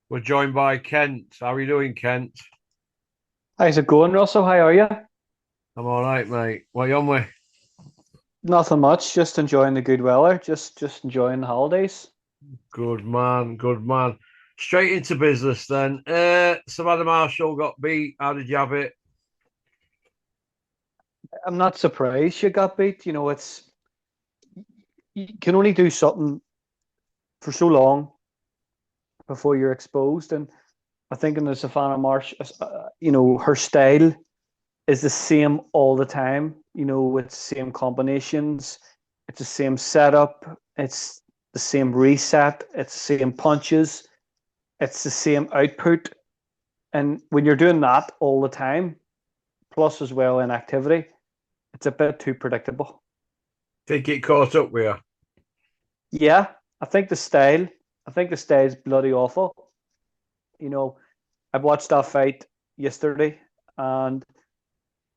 We're joined by Kent. How are you doing, Kent? How's it going, Russell? How are you? I'm all right, mate. What you on with? Nothing much, just enjoying the good weather, just enjoying the holidays. Good man, good man. Straight into business then. Savannah Marshall got beat. How did you have it? I'm not surprised she got beat. It's you can only do something for so long before you're exposed. And I think in the Savannah Marsh, her style is the same all the time. It's the same combinations, it's the same setup, it's the same reset, it's the same punches, it's the same output. And when you're doing that all the time, plus as well in activity, it's a bit too predictable. Think it caught up with you? Yeah, I think the style, I think the style is bloody awful. You know, I watched that fight yesterday, and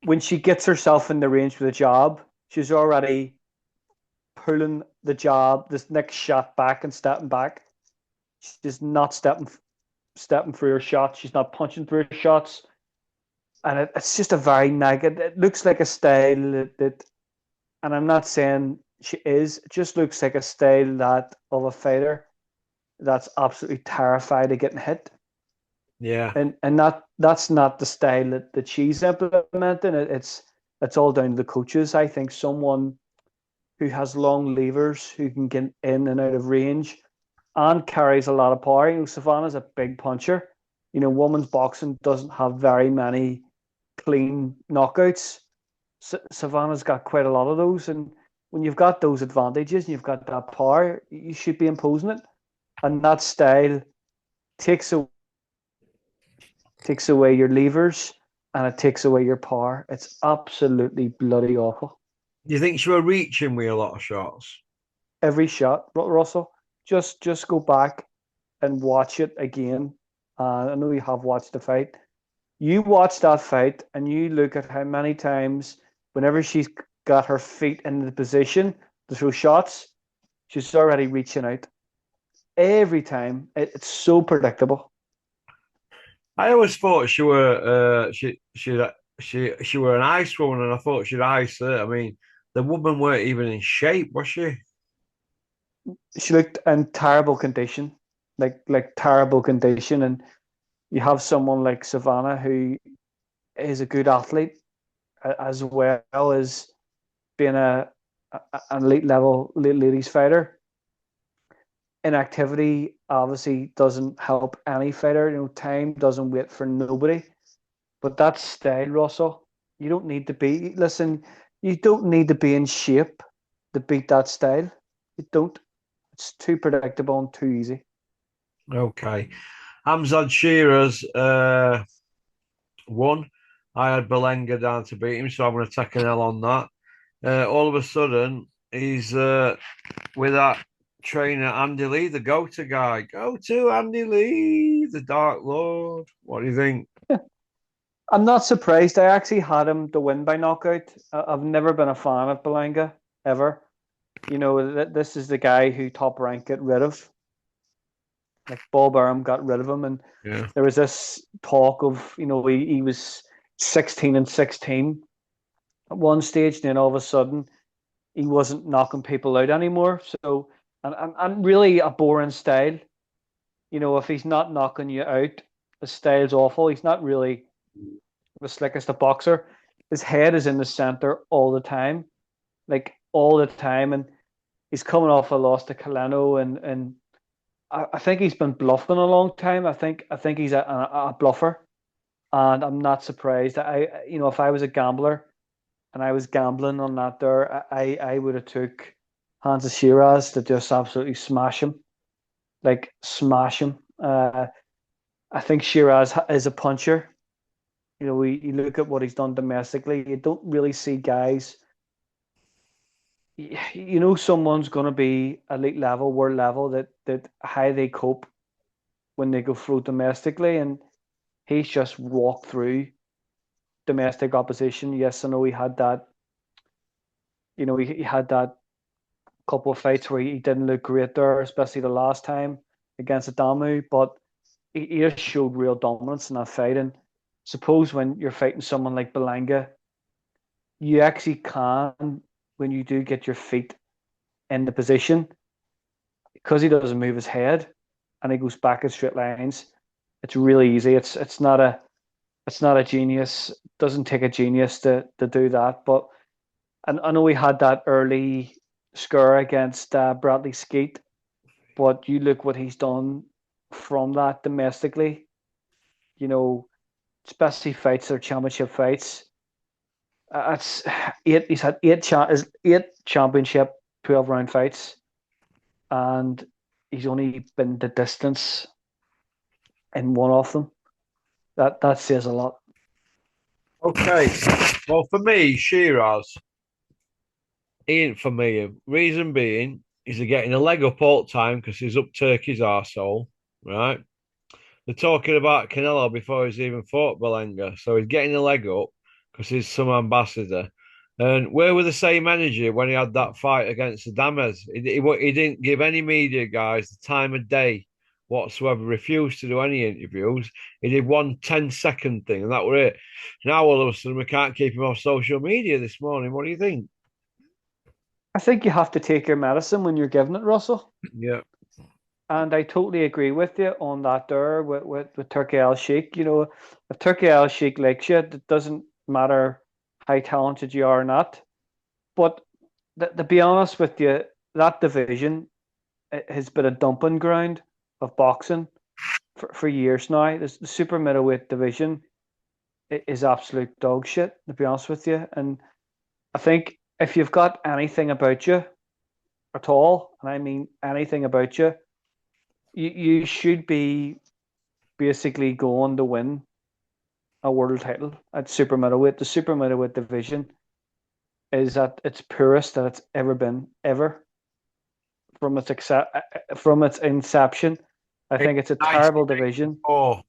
when she gets herself in the range with a jab, she's already pulling the jab, this next shot back and stepping back. She's not stepping through her shots. She's not punching through her shots, and it's just a very negative. It looks like a style that and I'm not saying she is. It just looks like a style that of a fighter that's absolutely terrified of getting hit, Yeah. and that's not the style that she's implementing. It's all down to the coaches. I think someone who has long levers, who can get in and out of range, and carries a lot of power. Savannah's a big puncher. Women's boxing doesn't have very many clean knockouts. Savannah's got quite a lot of those, and when you've got those advantages and you've got that power, you should be imposing it. And that style takes takes away your levers and it takes away your power. It's absolutely bloody awful. Do you think she were reaching with a lot of shots? Every shot, Russell. Just go back and watch it again. I know you have watched the fight. You watch that fight and you look at how many times, whenever she's got her feet in the position to throw shots, she's already reaching out. Every time, it's so predictable. I always thought she were she were an ice woman, and I thought she'd ice her. I mean, the woman weren't even in shape, was she? She looked in terrible condition, like terrible condition. And you have someone like Savannah who is a good athlete as well as being an elite level ladies fighter. Inactivity obviously doesn't help any fighter. Time doesn't wait for nobody. But that style, Russell, you don't need to be. Listen, you don't need to be in shape to beat that style. You don't. It's too predictable and too easy. Okay. Hamzat Shearer's won. I had Belenga down to beat him, so I'm going to take an L on that. All of a sudden, he's with that trainer Andy Lee, the go-to guy. Go to Andy Lee, the Dark Lord. What do you think? I'm not surprised. I actually had him to win by knockout. I've never been a fan of Belanga ever. This is the guy who Top Rank get rid of. Like Bob Arum got rid of him, and Yeah. there was this talk of he was 16-16 at one stage, and then all of a sudden he wasn't knocking people out anymore. So and really a boring style. If he's not knocking you out, the style's awful. He's not really the slickest a boxer. His head is in the center all the time, like all the time, and he's coming off a loss to Calano, and I think he's been bluffing a long time. I think he's a bluffer, and I'm not surprised. If I was a gambler and I was gambling on that there, I would have took Hansa Shiraz to just absolutely smash him, like smash him. I think Shiraz is a puncher. You look at what he's done domestically. You don't really see guys. Someone's going to be elite level, world level, that how they cope when they go through domestically, and he's just walked through domestic opposition. Yes, I know he had that. He had that couple of fights where he didn't look great there, especially the last time against Adamu. But he just showed real dominance in that fight. And suppose when you're fighting someone like Belanga, you actually can, when you do get your feet in the position, because he doesn't move his head and he goes back in straight lines. It's really easy. It's not a genius. It doesn't take a genius to do that. But I know he had that early scare against Bradley Skeet, but you look what he's done from that domestically. You know, especially fights or championship fights. It's eight. He's had eight championship 12 round fights, and he's only been the distance in one of them. That says a lot. Okay. Well, for me, Shiraz, he ain't for me. Reason being, he's getting a leg up all the time because he's up Turkey's arsehole, right? They're talking about Canelo before he's even fought Berlanga. So he's getting a leg up because he's some ambassador. And where were the same energy when he had that fight against Adames? He didn't give any media guys the time of day whatsoever, refused to do any interviews. He did one 10-second thing, and that was it. Now all of a sudden we can't keep him off social media this morning. What do you think? I think you have to take your medicine when you're giving it, Russell. Yeah. And I totally agree with you on that there with Turkey Al Sheikh. You know, if Turkey Al Sheikh likes you, it doesn't matter how talented you are or not. But to be honest with you, that division has been a dumping ground of boxing for years now. The super middleweight division is absolute dog shit, to be honest with you. And I think if you've got anything about you at all, and I mean anything about you, you should be basically going to win a world title at super middleweight. The super middleweight division is at its purest that it's ever been, ever from its inception. I think it's a terrible division. Oh,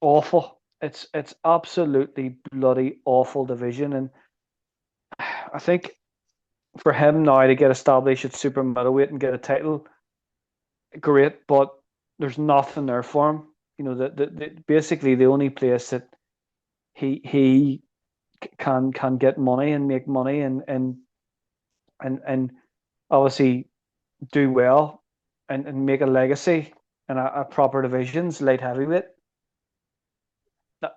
Awful. It's absolutely bloody awful division, and I think for him now to get established at super middleweight and get a title, great, but there's nothing there for him. You know, basically the only place that he can get money and make money and obviously do well and make a legacy in a proper divisions, light heavyweight.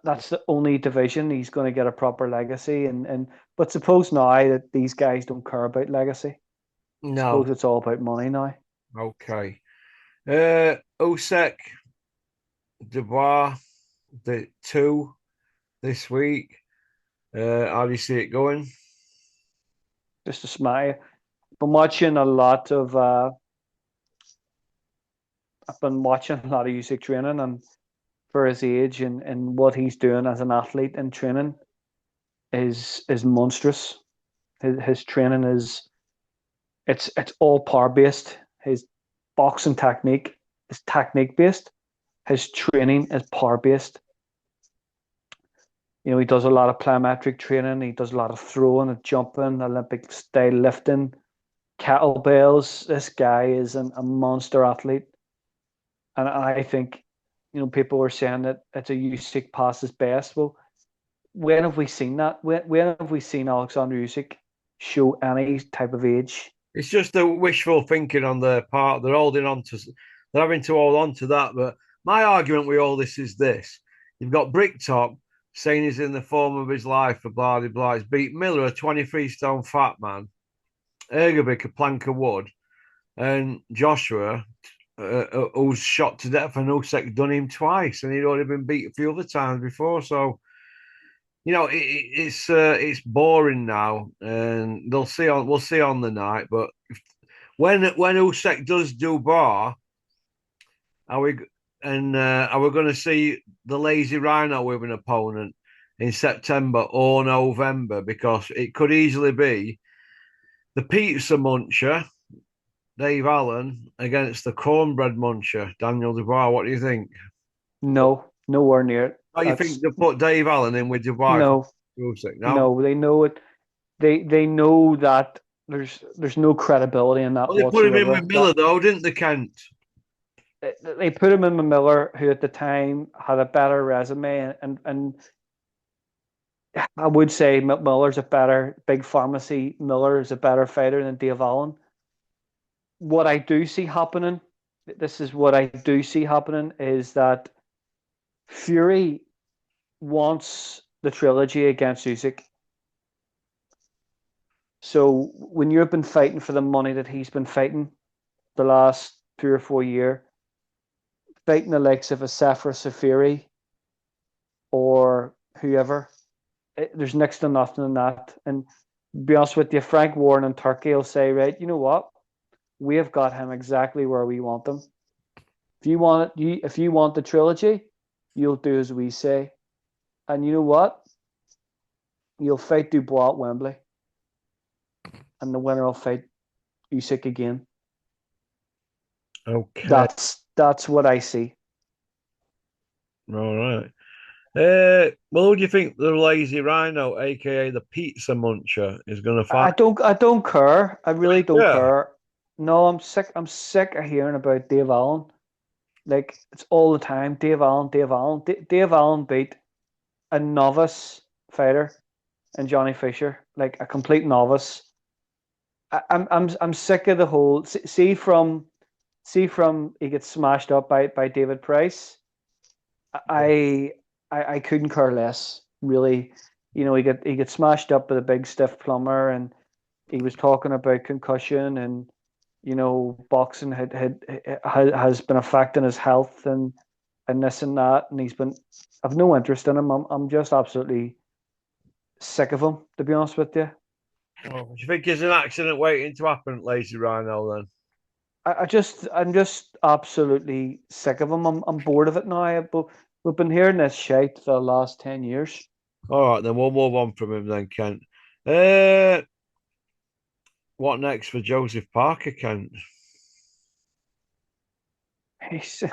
That's the only division he's going to get a proper legacy and but suppose now that these guys don't care about legacy. no. Suppose it's all about money now. Okay. Usyk, Dubois, the two this week. How do you see it going? Just to smile. Been watching a lot of I've been watching a lot of Usyk training and for his age and what he's doing as an athlete in training is monstrous. His training is it's all power based. His boxing technique is technique based. His training is power based. You know, he does a lot of plyometric training. He does a lot of throwing and jumping, Olympic style lifting, kettlebells. This guy is a monster athlete, and I think, you know, people were saying that it's a Usyk past his best. Well, when have we seen that? When have we seen Alexander Usyk show any type of age? It's just the wishful thinking on their part. They're having to hold on to that. But my argument with all this is this: you've got Bricktop saying he's in the form of his life for blah blah blah. He's beat Miller, a 23 stone fat man, Ergovic, a plank of wood, and Joshua, who's shot to death, and Usyk done him twice, and he'd already been beat a few other times before. So, you know, it's boring now, and we'll see on the night. But when Usyk does do bar, are we are we going to see the lazy rhino with an opponent in September or November? Because it could easily be the pizza muncher, Dave Allen, against the cornbread muncher, Daniel Dubois. What do you think? No, nowhere near it. Oh, you think they'll put Dave Allen in with Dubois? No, Usyk? No. no, they know it. They know that there's no credibility in that Well, they put him in whatsoever. with Miller, though, didn't they, Kent? they put him in with Miller, who at the time had a better resume, and I would say Miller's a better big pharmacy. Miller is a better fighter than Dave Allen. What I do see happening, this is what I do see happening, is that Fury wants the trilogy against Usyk. So when you've been fighting for the money that he's been fighting the last 3 or 4 years, fighting the likes of a Sefer Safiri or whoever, there's next to nothing in that. And to be honest with you, Frank Warren in Turkey will say, right, you know what? We have got him exactly where we want him. If you want the trilogy, you'll do as we say. And you know what? You'll fight Dubois at Wembley, and the winner will fight Usyk again. Okay. That's what I see. All right. Well, who do you think the lazy rhino, aka the pizza muncher, is going to fight? I don't care. I really don't Yeah. care. No, I'm sick. I'm sick of hearing about Dave Allen. Like it's all the time. Dave Allen, Dave Allen. Dave Allen beat a novice fighter and Johnny Fisher, like a complete novice. I'm sick of the whole see from he gets smashed up by David Price. I I couldn't care less, really. You know, he get smashed up with a big stiff plumber, and he was talking about concussion, and you know, boxing has been affecting his health, and this and that, and he's been. I've no interest in him. I'm just absolutely sick of him, to be honest with you. Oh, do you think there's an accident waiting to happen, lazy rhino? Then. I'm just absolutely sick of him. I'm bored of it now. But we've been hearing this shite for the last 10 years. All right, then we'll move on from him then, Kent. Uh, what next for Joseph Parker, Kent? He's,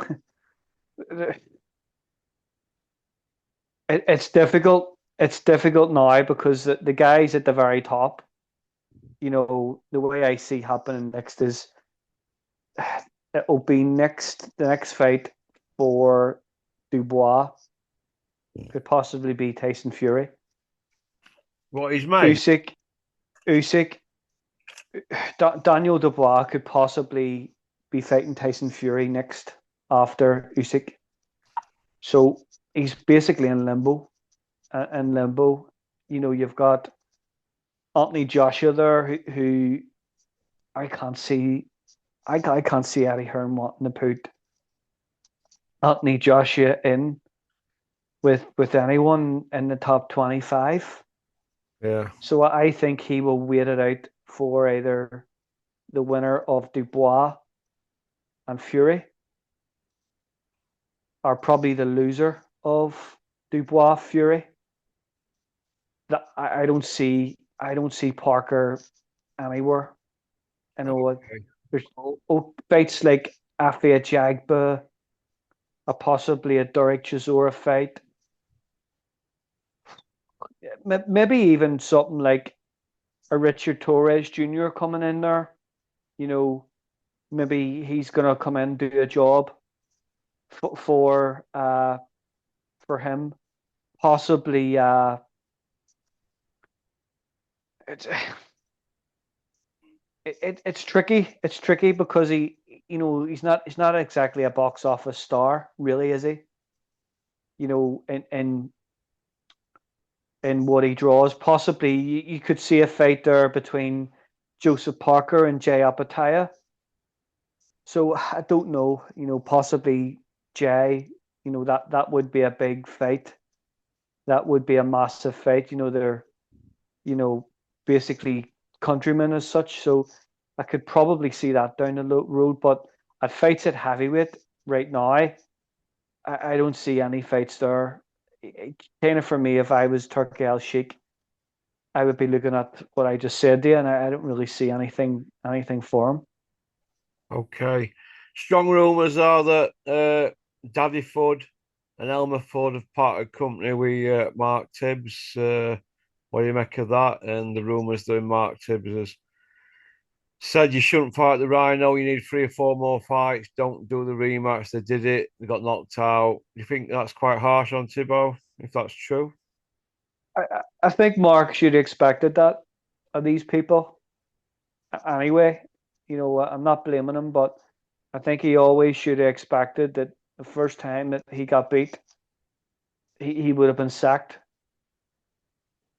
it's difficult. It's difficult now because the guys at the very top, you know, the way I see happening next is it'll be the next fight for Dubois could possibly be Tyson Fury. What he's made? Usyk, Daniel Dubois could possibly be fighting Tyson Fury next after Usyk. So he's basically in limbo. You know, you've got Anthony Joshua there, who I can't see. I can't see Eddie Hearn wanting to put Anthony Joshua in with anyone in the top 25. Yeah. So I think he will wait it out for either the winner of Dubois and Fury, or probably the loser of Dubois Fury. That I don't see Parker anywhere. I know Okay. there's fights like Afia Jagba, or possibly a Derek Chisora fight. Maybe even something like a Richard Torres Jr. coming in there. You know, maybe he's gonna come in and do a job for him. Possibly it's it's tricky. It's tricky because you know he's not exactly a box office star, really, is he? You know, in what he draws. Possibly you could see a fight there between Joseph Parker and Jay Apataya. So I don't know. You know, possibly Jay. You know that would be a big fight. That would be a massive fight. You know they're you know basically countrymen as such. So I could probably see that down the road. But at fights at heavyweight right now, I don't see any fights there. Kind of for me, if I was Turkey Al Sheikh, I would be looking at what I just said there, and I don't really see anything for him. Okay. Strong rumours are that Daddy Fudd and Elmer Fudd have parted company with Mark Tibbs. What do you make of that? And the rumours that Mark Tibbs has said you shouldn't fight the Rhino. You need 3 or 4 more fights. Don't do the rematch. They did it. They got knocked out. Do you think that's quite harsh on Thibault, if that's true? I think Mark should have expected that of these people anyway. I'm not blaming him, but I think he always should have expected that the first time that he got beat, he would have been sacked.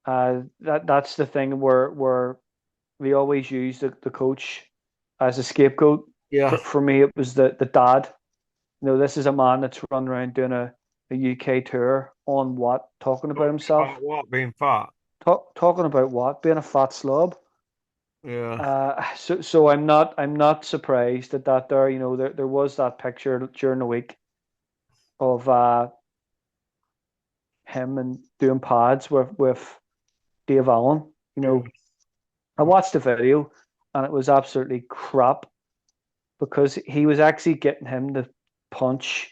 That's the thing where we always use the coach as a scapegoat. Yeah. For me, it was the dad. This is a man that's run around doing a UK tour on what? Talking about himself. What? Being fat? Talking about what? Being a fat slob. Yeah. So I'm not surprised that there there was that picture during the week of him and doing pads with Dave Allen. Yeah. I watched the video and it was absolutely crap because he was actually getting him to punch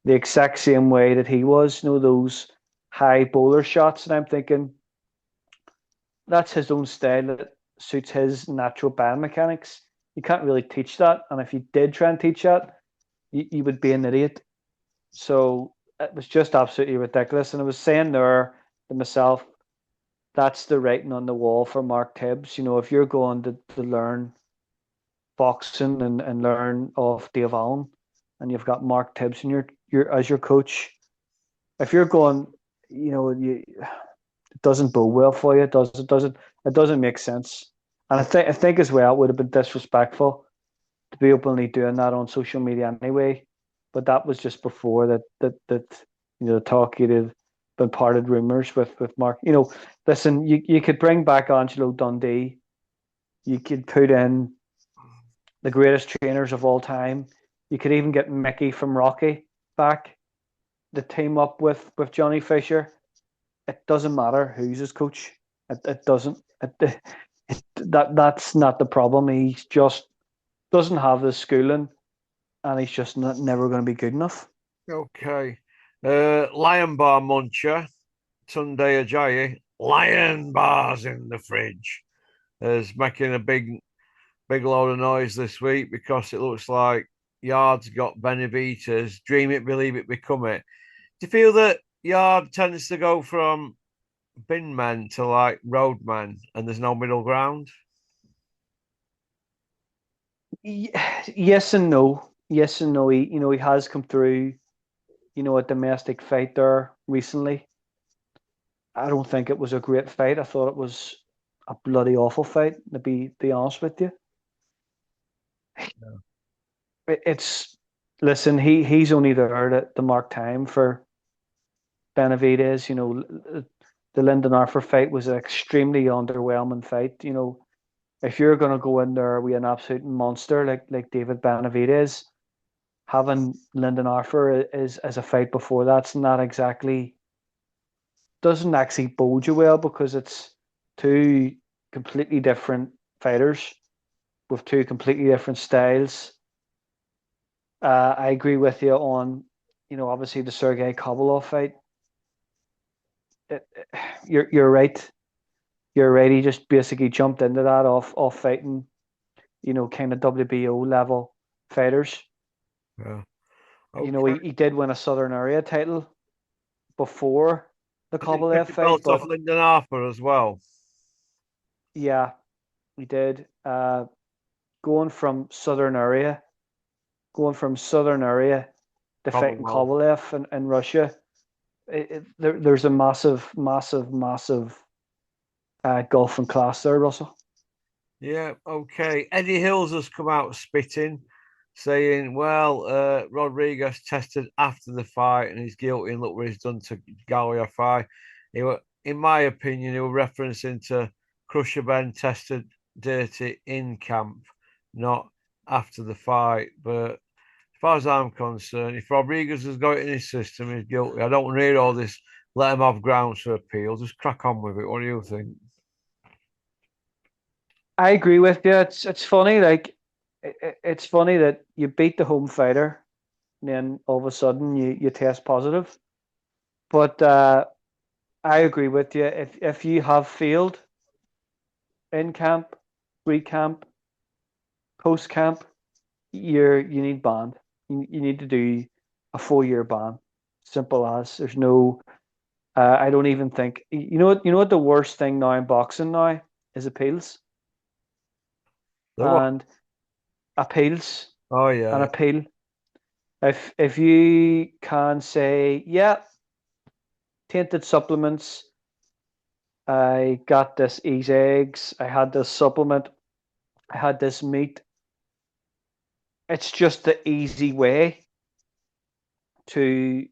the exact same way that he was. Those high bowler shots, and I'm thinking that's his own style that suits his natural biomechanics. You can't really teach that, and if you did try and teach that, you would be an idiot. So it was just absolutely ridiculous. And I was saying there to myself, that's the writing on the wall for Mark Tibbs. If you're going to learn boxing and learn off Dave Allen, and you've got Mark Tibbs and your as your coach, if you're going, it doesn't bode well for you. It doesn't make sense. And I think as well it would have been disrespectful to be openly doing that on social media anyway. But that was just before that the talk you'd have been parted rumors with Mark. Listen, you could bring back Angelo Dundee. You could put in the greatest trainers of all time. You could even get Mickey from Rocky back to team up with Johnny Fisher. It doesn't matter who's his coach. It doesn't. That's not the problem. He's just doesn't have the schooling, and he's just never going to be good enough. Okay. Lion Bar Muncher, Tunde Ajayi, Lion Bars in the fridge, is making a big load of noise this week because it looks like Yard's got Benavides. Dream it, believe it, become it. Do you feel that Yard tends to go from bin men to like roadmen and there's no middle ground? Yes and no. Yes and no. He has come through. A domestic fight there recently. I don't think it was a great fight. I thought it was a bloody awful fight. To be honest with you, it's listen. He's only there to mark time for Benavides. The Lyndon Arthur fight was an extremely underwhelming fight. If you're going to go in there with an absolute monster like David Benavides, having Lyndon Arthur is as a fight before that's not exactly doesn't actually bode you well because it's two completely different fighters with two completely different styles. I agree with you on, obviously the Sergey Kovalev fight. You're right. You're right. He just basically jumped into that off fighting, kind of WBO level fighters. Yeah. He did win a Southern Area title before the I think Kovalev took the fight, belt off but Lyndon Arthur as well. yeah, he did. Going from Southern Area, to fighting Commonwealth. Kovalev in Russia, there's a massive, massive, massive gulf in class there, Russell. Yeah, okay. Eddie Hills has come out spitting, saying, well, Rodriguez tested after the fight and he's guilty and look what he's done to Galiafai. In my opinion, he was referencing to Crusher Ben tested dirty in camp, not after the fight. But as far as I'm concerned, if Rodriguez has got it in his system, he's guilty. I don't need all this, let him have grounds for appeal. Just crack on with it. What do you think? I agree with you. It's funny, like it's funny that you beat the home fighter, and then all of a sudden you test positive. But I agree with you. If you have failed in camp, pre camp, post camp, you need band. You need to do a 4 year ban. Simple as. There's no. I don't even think. You know what the worst thing now in boxing now is appeals The what? and appeals Oh and yeah. appeal. If you can say, yeah, tainted supplements. I got this Ease eggs. I had this supplement. I had this meat. It's just the easy way to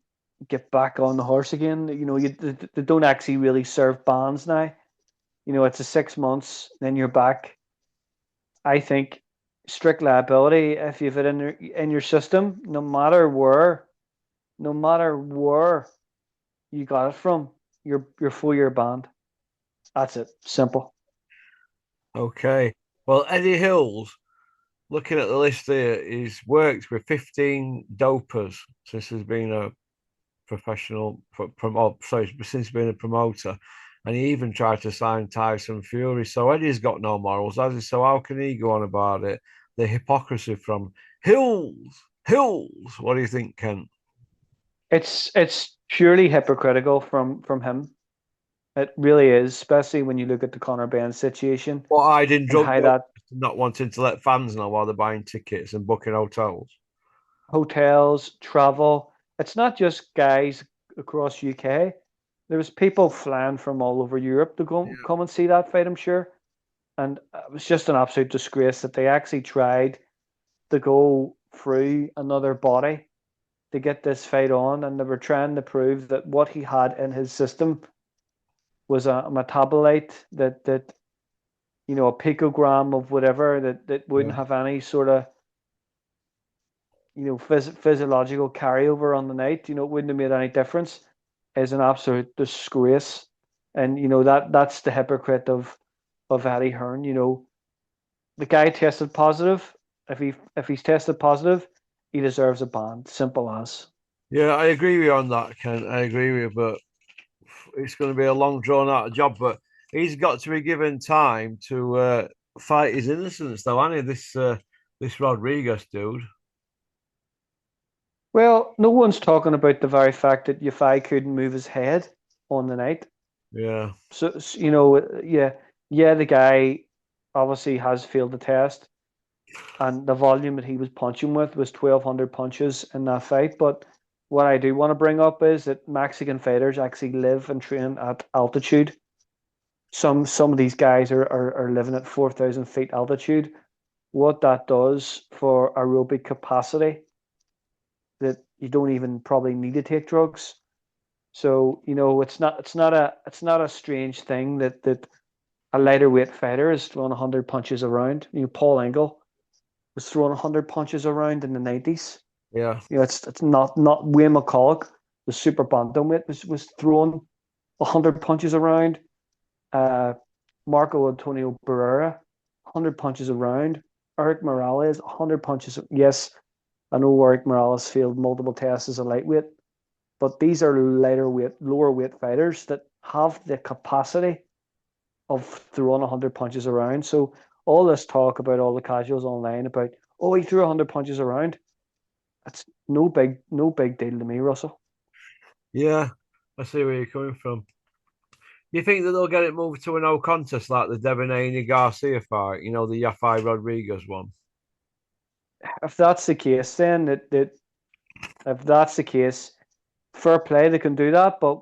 get back on the horse again. They don't actually really serve bans now. It's a 6 months, then you're back. I think strict liability if you've it in your system, no matter where you got it from, your 4 year banned. That's it. Simple. Okay. Well, Eddie Hills, looking at the list here, he's worked with 15 dopers since he's been a professional sorry, since being a promoter. And he even tried to sign Tyson Fury. So Eddie's got no morals, has he? So how can he go on about it? The hypocrisy from Hills. Hills. What do you think, Kent? It's purely hypocritical from him. It really is, especially when you look at the Conor Benn situation What hiding and drug how dealers, that not wanting to let fans know while they're buying tickets and booking hotels. hotels, travel. It's not just guys across UK. There was people flying from all over Europe to come and see that fight, I'm sure. And it was just an absolute disgrace that they actually tried to go through another body to get this fight on, and they were trying to prove that what he had in his system was a metabolite that a picogram of whatever that Yeah. wouldn't have any sort of physiological carryover on the night. It wouldn't have made any difference. Is an absolute disgrace, and that's the hypocrite of Eddie Hearn. The guy tested positive. If he's tested positive, he deserves a ban. Simple as. Yeah, I agree with you on that, Ken. I agree with you, but it's going to be a long, drawn out job. But he's got to be given time to fight his innocence, though, hasn't he? This Rodriguez dude. Well, no one's talking about the very fact that Yafai couldn't move his head on the night. Yeah, So, yeah, the guy obviously has failed the test, and the volume that he was punching with was 1,200 punches in that fight. But what I do want to bring up is that Mexican fighters actually live and train at altitude. Some of these guys are living at 4,000 feet altitude. What that does for aerobic capacity, that you don't even probably need to take drugs. So it's not a strange thing that a lighter weight fighter is throwing 100 punches around. Paul Engel was throwing 100 punches around in the 90s. yeah, It's not Wayne McCulloch, the super bantamweight, was throwing 100 punches around. Uh, Marco Antonio Barrera, 100 punches around. Eric Morales, 100 punches. Yes, I know Eric Morales failed multiple tests as a lightweight, but these are lighter weight, lower weight fighters that have the capacity of throwing 100 punches around. So all this talk about all the casuals online about, oh, he threw 100 punches around, it's no big deal to me, Russell. yeah. I see where you're coming from. You think that they'll get it moved to a no contest like the Devin Haney Garcia fight? The Yafai Rodriguez one. If that's the case, then that if that's the case, fair play, they can do that. But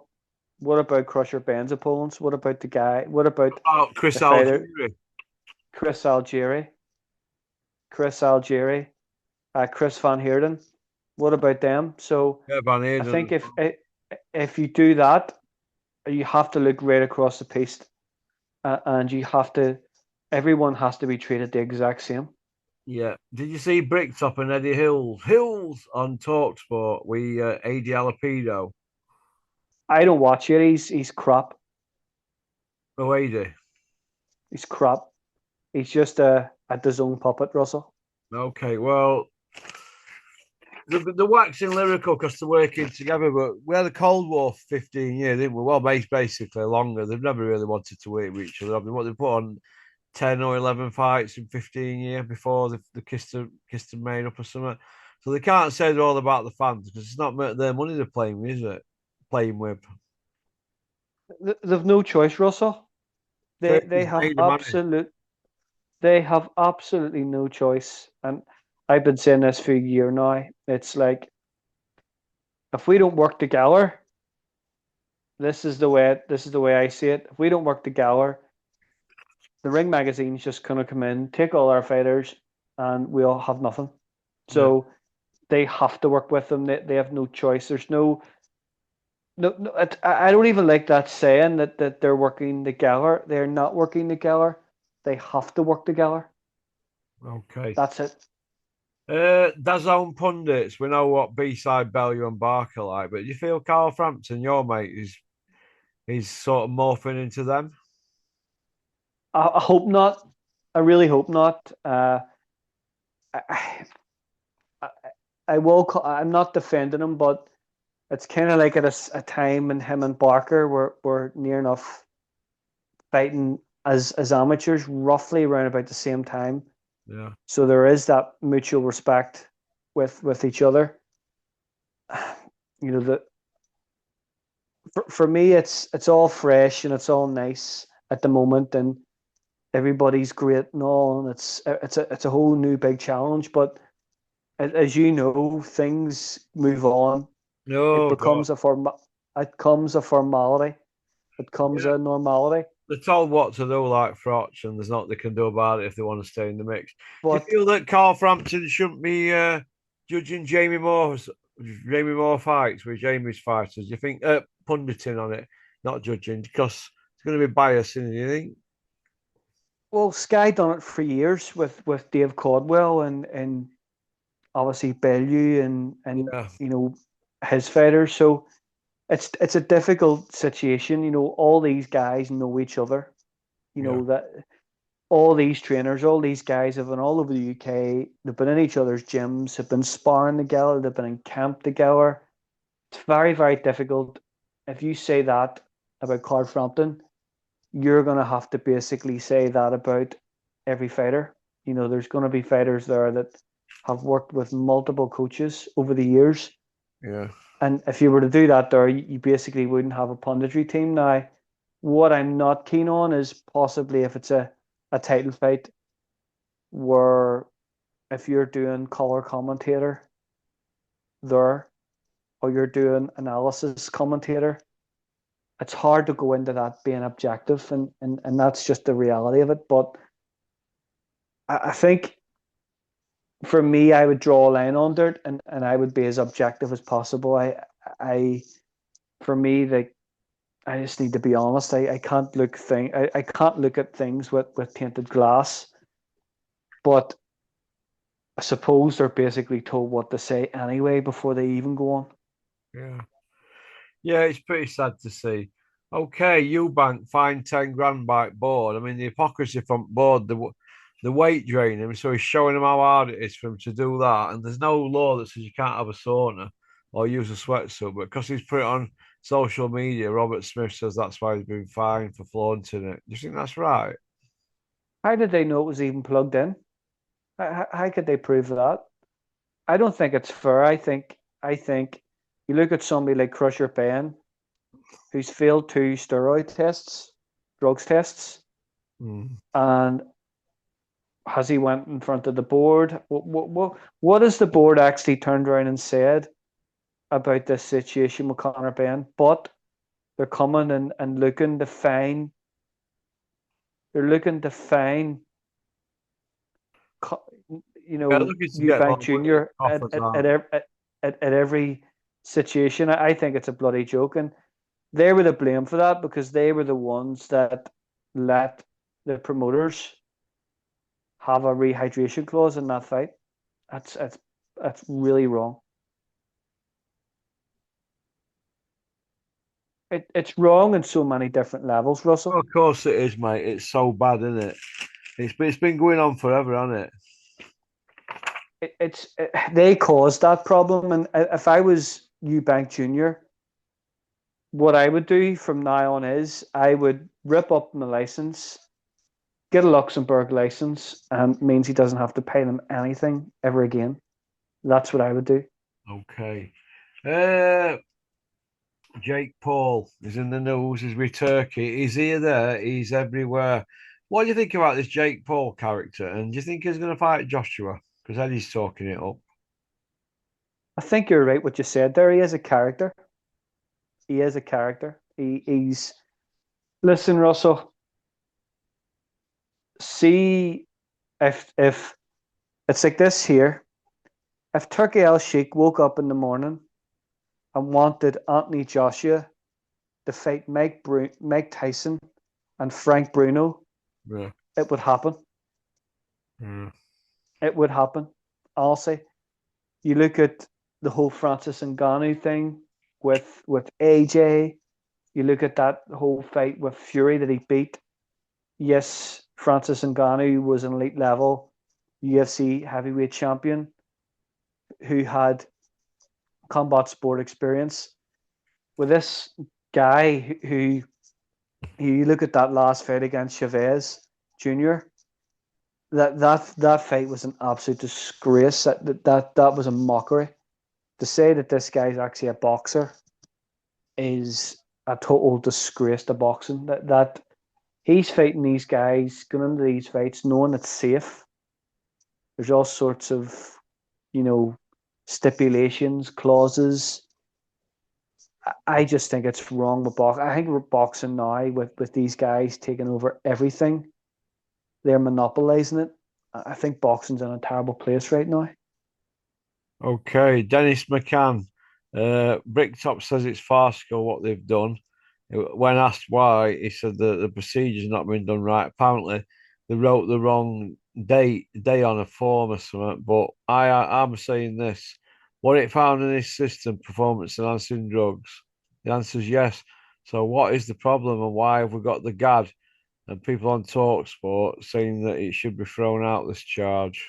what about Crusher Ben's opponents? What about the guy? What about Oh, Chris the fighter Algieri. Chris Algieri? Chris Algieri, Chris Van Heerden. What about them? So Yeah, Van I think Eden. if you do that, you have to look right across the piece, and everyone has to be treated the exact same. Yeah. Did you see Bricktop and Eddie Hills? Hills on Talksport with AD Alapido. I don't watch it. He's crap. Oh, AD. He's crap. He's just a DAZN puppet, Russell. Okay, well, the waxing lyrical because they're working together, but we had a Cold War for 15 years, didn't we? Well, basically longer. They've never really wanted to work with each other. I mean, what they put on 10 or 11 fights in 15 years before they kissed the main up or something. So they can't say they're all about the fans because it's not their money they're playing with, is it? Playing with. They've no choice, Russell. They They've they have made the money. they have absolutely no choice. And I've been saying this for a year now. It's like if we don't work together, this is the way I see it. If we don't work together, the Ring magazine's just gonna come in, take all our fighters, and we'll have nothing. Yeah. So they have to work with them. They have no choice. There's no. I don't even like that saying that they're working together. They're not working together. They have to work together. Okay. That's it. DAZN pundits, we know what B-side Bellew and Barker like, but do you feel Carl Frampton, your mate, is sort of morphing into them? I hope not. I really hope not. I, I, I will. I'm not defending him, but it's kind of like at a time when him and Barker were near enough fighting as amateurs, roughly around about the same time. Yeah. So there is that mutual respect with each other. You know, for me, it's all fresh and it's all nice at the moment, and everybody's great and all, and it's a whole new big challenge. But as you know, things move on. It No, God. becomes a it comes a formality. It comes Yeah. a normality. They're told what to do, like Frotch, and there's nothing they can do about it if they want to stay in the mix. Do you But feel that Carl Frampton shouldn't be judging Jamie Moore fights with Jamie's fighters? Do you think punditing on it, not judging, because it's going to be biased, do you think? well, Sky done it for years with Dave Caldwell and obviously Bellew and Yeah, his fighters. So it's a difficult situation. All these guys know each other. yeah, That all these trainers, all these guys have been all over the UK. They've been in each other's gyms, have been sparring together, they've been in camp together. It's very, very difficult. If you say that about Carl Frampton, you're going to have to basically say that about every fighter. There's going to be fighters there that have worked with multiple coaches over the years. yeah. And if you were to do that there, you basically wouldn't have a punditry team. Now, what I'm not keen on is possibly if it's a title fight where if you're doing color commentator there or you're doing analysis commentator, it's hard to go into that being objective, and that's just the reality of it. But I think for me, I would draw a line under it, and I would be as objective as possible. I for me, like I just need to be honest. I can't I can't look at things with tainted glass. But I suppose they're basically told what to say anyway before they even go on. Yeah. Yeah, it's pretty sad to see. Okay, Eubank fined 10 grand by board. I mean, the hypocrisy from board, the weight draining him, so he's showing him how hard it is for him to do that. And there's no law that says you can't have a sauna or use a sweatsuit, but because he's put it on social media, Robert Smith says that's why he's been fined for flaunting it. Do you think that's right? How did they know it was even plugged in? How could they prove that? I don't think it's fair. I think you look at somebody like Crusher Ben, who's failed two steroid tests, drugs tests, Mm. and has he went in front of the board? What has the board actually turned around and said about this situation with Conor Ben? But they're coming and looking to fine. They're looking to fine, Yeah, looking to get more Eubank money in Junior coffers, aren't at every situation. I think it's a bloody joke, and they were to blame for that because they were the ones that let the promoters have a rehydration clause in that fight. That's really wrong. It's wrong in so many different levels, they? Russell. Of course it is, mate. It's so bad, isn't it? It's been going on forever, hasn't it? They caused that problem, and if I was Eubank Junior, what I would do from now on is I would rip up my license get a Luxembourg license, and means he doesn't have to pay them anything ever again. That's what I would do. Okay. Uh, Jake Paul is in the news. He's with Turkey. He's here, there. He's everywhere. What do you think about this Jake Paul character? And do you think he's going to fight Joshua? Because Eddie's talking it up. I think you're right what you said there. He is a character. He is a character. He's listen, Russell. See if it's like this here. If Turkey Al Sheikh woke up in the morning and wanted Anthony Joshua to fight Mike Tyson and Frank Bruno, Yeah. it would happen. Yeah. It would happen. Honestly, you look at the whole Francis Ngannou thing with AJ. You look at that whole fight with Fury that he beat. Yes, Francis Ngannou was an elite level UFC heavyweight champion who had combat sport experience. With this guy who you look at that last fight against Chavez Jr., that fight was an absolute disgrace. That was a mockery. To say that this guy's actually a boxer is a total disgrace to boxing. That he's fighting these guys, going into these fights, knowing it's safe. There's all sorts of, you know, stipulations, clauses. I just think it's wrong with boxing. I think we're boxing now with these guys taking over everything. They're monopolizing it. I think boxing's in a terrible place right now. Okay. Dennis McCann. Bricktop says it's farcical what they've done. When asked why, he said that the procedure's not been done right. Apparently, they wrote the wrong day on a form or something. But I'm saying this: what it found in this system, performance enhancing drugs? The answer is yes. So what is the problem, and why have we got the GAD and people on Talksport saying that it should be thrown out, this charge?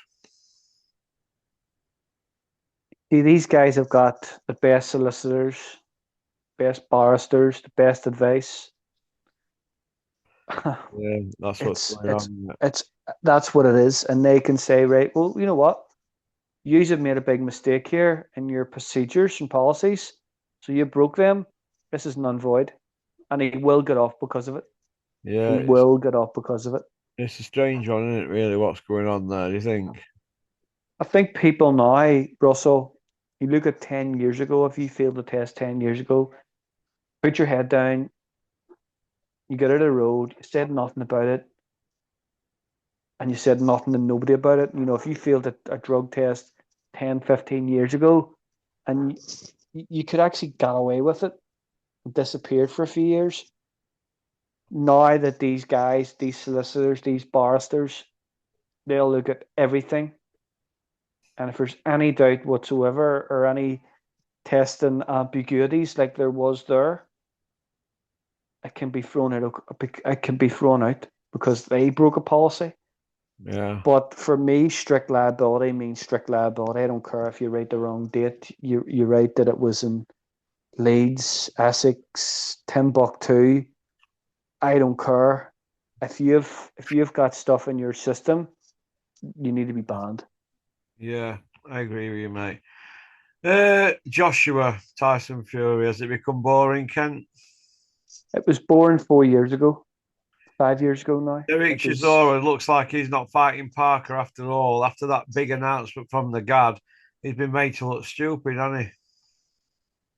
See, these guys have got the best solicitors, best barristers, the best advice. Yeah, that's what's it's going it's on. it's that's what it is, and they can say, right, well, you know what, you have made a big mistake here in your procedures and policies, so you broke them. This is non void, and he will get off because of it. Yeah, He will get off because of it. it's a strange one, isn't it? Really, what's going on there? Do you think? I think people now, Russell, you look at 10 years ago. If you failed the test 10 years ago, put your head down. You get out of the road. You said nothing about it, and you said nothing to nobody about it. You know, if you failed a drug test 10, 15 years ago, and you could actually get away with it, disappeared for a few years. Now that these guys, these solicitors, these barristers, they'll look at everything, and if there's any doubt whatsoever or any testing ambiguities like there was there, it can be thrown out. It can be thrown out because they broke a policy. Yeah, But for me, strict liability means strict liability. I don't care if you write the wrong date. You write that it was in Leeds, Essex, Timbuktu. I don't care. If you've got stuff in your system, you need to be banned. yeah, I agree with you, mate. Joshua Tyson Fury, has it become boring, Kent? It was born 4 years ago, 5 years ago now. Eric It was Chisora looks like he's not fighting Parker after all. After that big announcement from the GAD, he's been made to look stupid, hasn't he?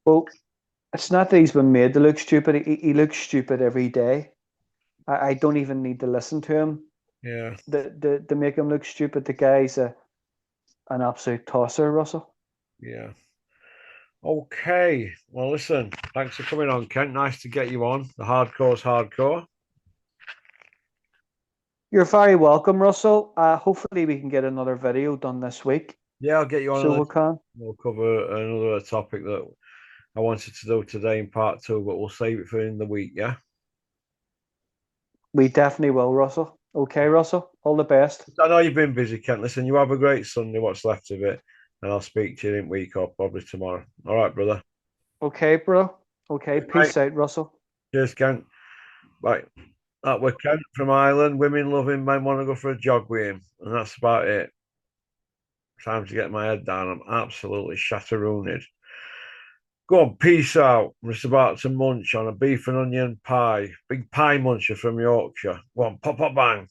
well, it's not that he's been made to look stupid. He looks stupid every day. I don't even need to listen to him Yeah, to make him look stupid. The guy's an absolute tosser, Russell. yeah. Okay. Well, listen, thanks for coming on, Kent. Nice to get you on. The hardcore's hardcore. You're very welcome, Russell. Hopefully we can get another video done this week. Yeah, I'll get you on So another. we can. We'll cover another topic that I wanted to do today in part two, but we'll save it for in the week, yeah? We definitely will, Russell. Okay, Russell. All the best. I know you've been busy, Kent. Listen, you have a great Sunday, what's left of it, and I'll speak to you in week or probably tomorrow. All right, brother. Okay, bro. Okay, Good night. peace out, Russell. Cheers, Kent. Bye. That were Kent from Ireland. Women love him, men want to go for a jog with him. And that's about it. Time to get my head down. I'm absolutely shatterooned. Go on, peace out. I'm just about to munch on a beef and onion pie. Big pie muncher from Yorkshire. Go on, pop, pop, bang.